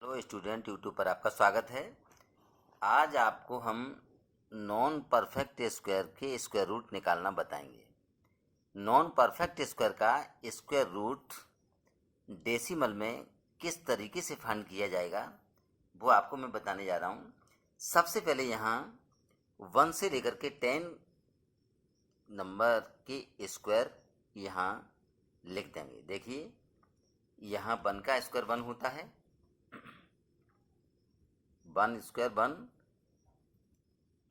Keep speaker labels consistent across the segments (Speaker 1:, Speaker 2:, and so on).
Speaker 1: Hello student, YouTube पर आपका स्वागत है। आज आपको हम नॉन परफेक्ट स्क्वायर के स्क्वायर रूट निकालना बताएंगे। नॉन परफेक्ट स्क्वायर का स्क्वायर रूट डेसिमल में किस तरीके से फाइंड किया जाएगा वो आपको मैं बताने जा रहा हूँ। सबसे पहले यहाँ 1 से लेकर के 10 नंबर के स्क्वायर यहाँ लिख देंगे। देखिए, यहाँ 1 का स्क्वायर 1 होता है, 1 स्क्वायर 1,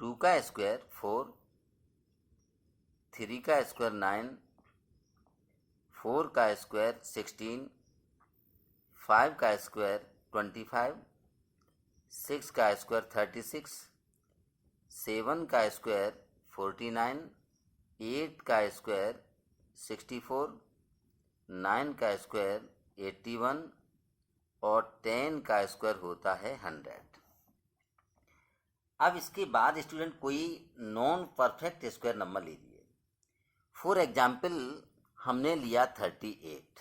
Speaker 1: 2 का स्क्वायर 4, 3 का स्क्वायर 9, 4 का स्क्वायर 16, 5 का स्क्वायर 25, 6 का स्क्वायर 36, 7 का स्क्वायर 49, 8 का स्क्वायर 64, 9 का स्क्वायर 81 और 10 का स्क्वायर होता है 100। अब इसके बाद स्टूडेंट कोई नॉन परफेक्ट स्क्वायर नंबर लीजिए। फॉर एग्जाम्पल हमने लिया 38।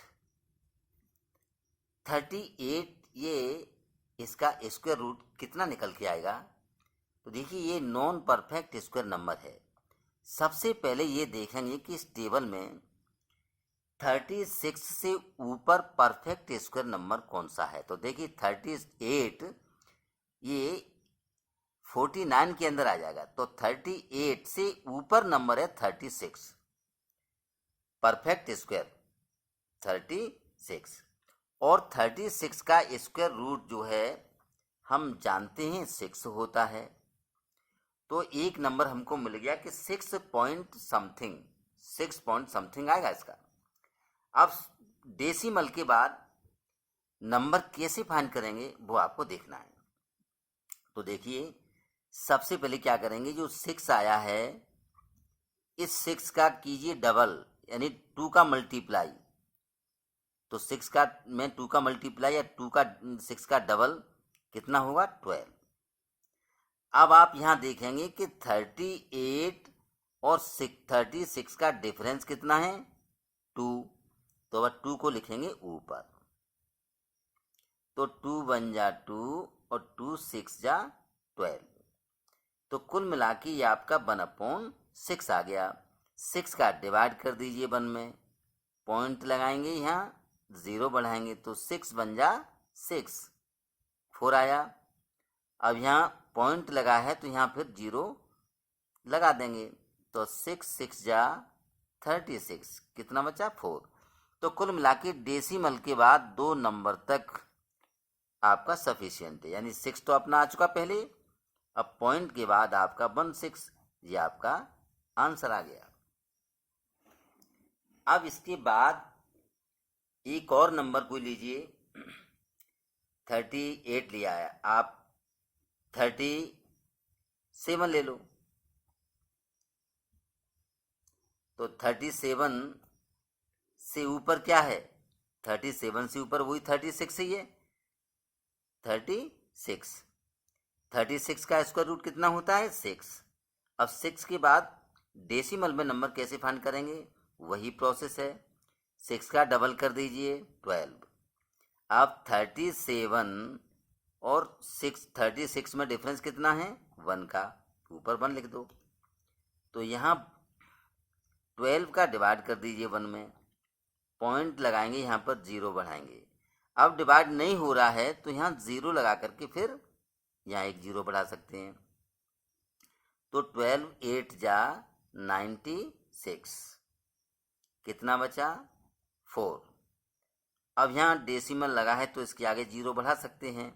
Speaker 1: ये इसका स्क्वायर रूट कितना निकल के आएगा? तो देखिए, ये नॉन परफेक्ट स्क्वायर नंबर है। सबसे पहले ये देखेंगे कि इस टेबल में 36 से ऊपर परफेक्ट स्क्वायर नंबर कौन सा है। तो देखिए 38 ये 49 के अंदर आ जाएगा, तो 38 से ऊपर नंबर है 36, परफेक्ट स्क्वायर 36। और 36 का स्क्वायर रूट जो है हम जानते हैं 6 होता है। तो एक नंबर हमको मिल गया कि 6 पॉइंट समथिंग आएगा इसका। अब डेसिमल के बाद नंबर कैसे फाइंड करेंगे वो आपको देखना है। तो देखिए, सबसे पहले क्या करेंगे, जो 6 आया है इस 6 का कीजिए डबल, यानी 2 का मल्टीप्लाई। तो 6 का में 2 का मल्टीप्लाई या 6 का डबल कितना होगा? 12। अब आप यहाँ देखेंगे कि 38 और 36 का डिफरेंस कितना है? 2। तो अब 2 को लिखेंगे ऊपर, तो 2 बन जा 2 और 2 6 जा 12। तो कुल मिला के ये आपका 1/6 आ गया। 6 का डिवाइड कर दीजिए 1 में, पॉइंट लगाएंगे, यहाँ 0 बढ़ाएंगे, तो 6 बन जा 6, 4 आया। अब यहाँ पॉइंट लगा है तो यहाँ फिर 0 लगा देंगे, तो 6 जा 36, कितना बचा? 4। तो कुल मिला के डेसिमल के बाद 2 नंबर तक आपका सफिशियंट है, यानी 6 तो अपना आ चुका पहले, अब पॉइंट के बाद आपका 16, ये आपका आंसर आ गया। अब इसके बाद एक और नंबर कोई लीजिए। 38 लिया है, आप 37 ले लो। तो 37 से ऊपर क्या है? 37 से ऊपर वही 36 ही है, 36 का स्क्वायर रूट कितना होता है? 6। अब 6 के बाद डेसिमल में नंबर कैसे फाइंड करेंगे? वही प्रोसेस है, 6 का डबल कर दीजिए 12। अब 37 और 36 में डिफरेंस कितना है? 1 का, ऊपर 1 लिख दो। तो यहाँ 12 का डिवाइड कर दीजिए 1 में, पॉइंट लगाएंगे, यहाँ पर 0 बढ़ाएंगे। अब डिवाइड नहीं हो रहा है तो यहाँ 0 लगा करके फिर यहाँ एक 0 बढ़ा सकते हैं। तो 12 8 जा 96, कितना बचा? 4। अब यहाँ डेसिमल लगा है तो इसके आगे 0 बढ़ा सकते हैं।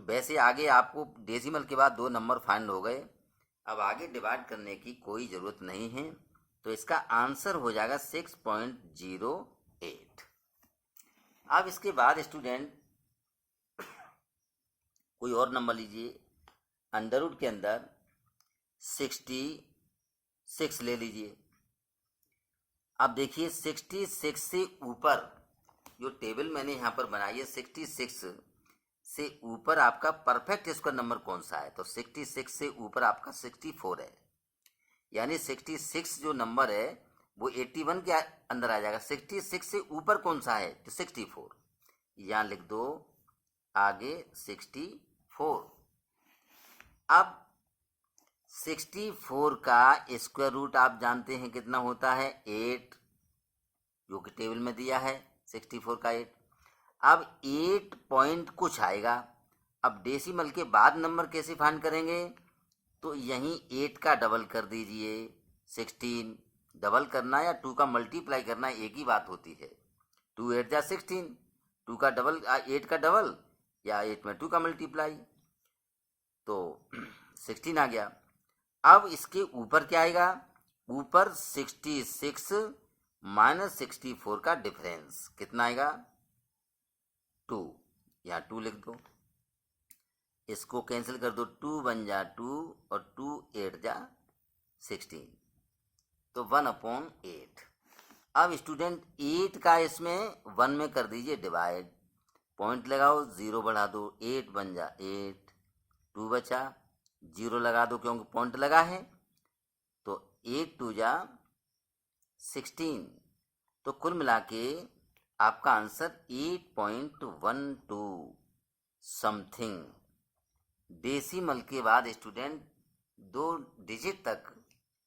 Speaker 1: वैसे आगे आपको डेसिमल के बाद 2 नंबर फाइंड हो गए, अब आगे डिवाइड करने की कोई ज़रूरत नहीं है। तो इसका आंसर हो जाएगा 6.08। अब इसके बाद स्टूडेंट कोई और नंबर लीजिए। अंडर रूट के अंदर 66 ले लीजिए। अब देखिए 66 से ऊपर जो टेबल मैंने यहाँ पर बनाई है, 66 से ऊपर आपका परफेक्ट स्क्वायर नंबर कौन सा है? तो 66 से ऊपर आपका 64 है, यानी 66 जो नंबर है वो 81 के अंदर आ जाएगा। 66 से ऊपर कौन सा है? तो 64, यहाँ लिख दो आगे 64। अब 64 का स्क्वायर रूट आप जानते हैं कितना होता है, 8, जो कि टेबल में दिया है 64 का 8। अब 8 पॉइंट कुछ आएगा। अब डेसिमल के बाद नंबर कैसे फाइंड करेंगे, तो यहीं 8 का डबल कर दीजिए, 16 डबल करना या 2 का मल्टीप्लाई करना एक ही बात होती है। 2 8 जा 16, 2 का डबल 8 का डबल या 8 में 2 का मल्टीप्लाई, तो 16 आ गया। अब इसके ऊपर क्या आएगा, ऊपर 66 माइनस 64 का डिफरेंस कितना आएगा, 2। यहाँ 2 लिख दो, इसको कैंसिल कर दो, 2 1 जा 2 और 2 8 जा 16, तो 1/8। अब स्टूडेंट 8 का इसमें 1 में कर दीजिए डिवाइड, पॉइंट लगाओ, 0 बढ़ा दो, 8 1 जा 8, 2 बचा, 0 लगा दो क्योंकि पॉइंट लगा है, तो 8 2 जा 16। तो कुल मिला के आपका आंसर 8.12 समथिंग। डेसिमल के बाद स्टूडेंट 2 डिजिट तक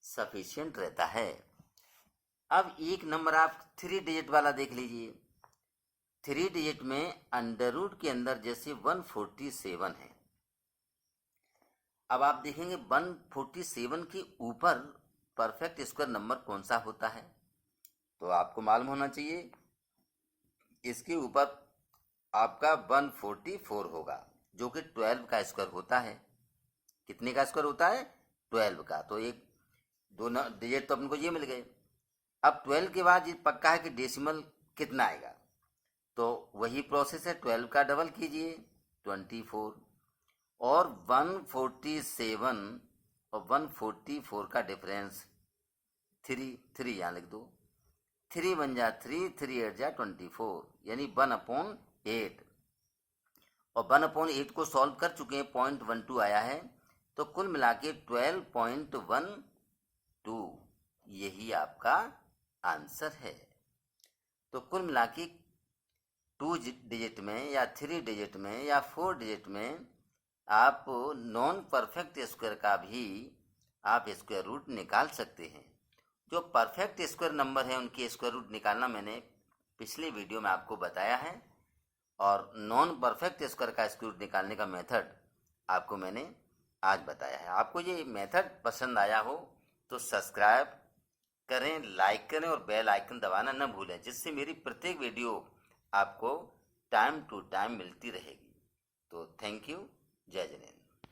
Speaker 1: सफिशिएंट रहता है। अब एक नंबर आप 3 डिजिट वाला देख लीजिए। 3 डिजिट में अंडर रूट के अंदर जैसे 147 है। अब आप देखेंगे 147 के ऊपर परफेक्ट स्क्वायर नंबर कौन सा होता है, तो आपको मालूम होना चाहिए इसके ऊपर आपका 144 होगा, जो कि 12 का स्क्वायर होता है। कितने का स्क्वायर होता है, 12 का। तो एक 2 डिजिट तो अपन को ये मिल गए। अब 12 के बाद ये पक्का है कि डेसिमल कितना आएगा, तो वही प्रोसेस है, 12 का डबल कीजिए 24, और 147 और 144 का डिफरेंस 3 यहाँ लिख दो, 3 1 जा 3, 3 8 जा 24, यानी 1/8। और 1/8 को सॉल्व कर चुके हैं, 0.12 आया है, तो कुल मिला के 12.12 यही आपका आंसर है। तो कुल मिला के 2 डिजिट में या 3 डिजिट में या 4 डिजिट में आप नॉन परफेक्ट स्क्वायर का भी आप स्क्वायर रूट निकाल सकते हैं। जो परफेक्ट स्क्वायर नंबर है उनके स्क्वायर रूट निकालना मैंने पिछले वीडियो में आपको बताया है, और नॉन परफेक्ट स्क्वायर का स्क्वायर रूट निकालने का मेथड आपको मैंने आज बताया है। आपको ये मेथड पसंद आया हो तो सब्सक्राइब करें, लाइक करें और बेल आइकन दबाना न भूलें, जिससे मेरी प्रत्येक वीडियो आपको टाइम टू टाइम मिलती रहेगी। तो थैंक यू, जय जिनेंद्र।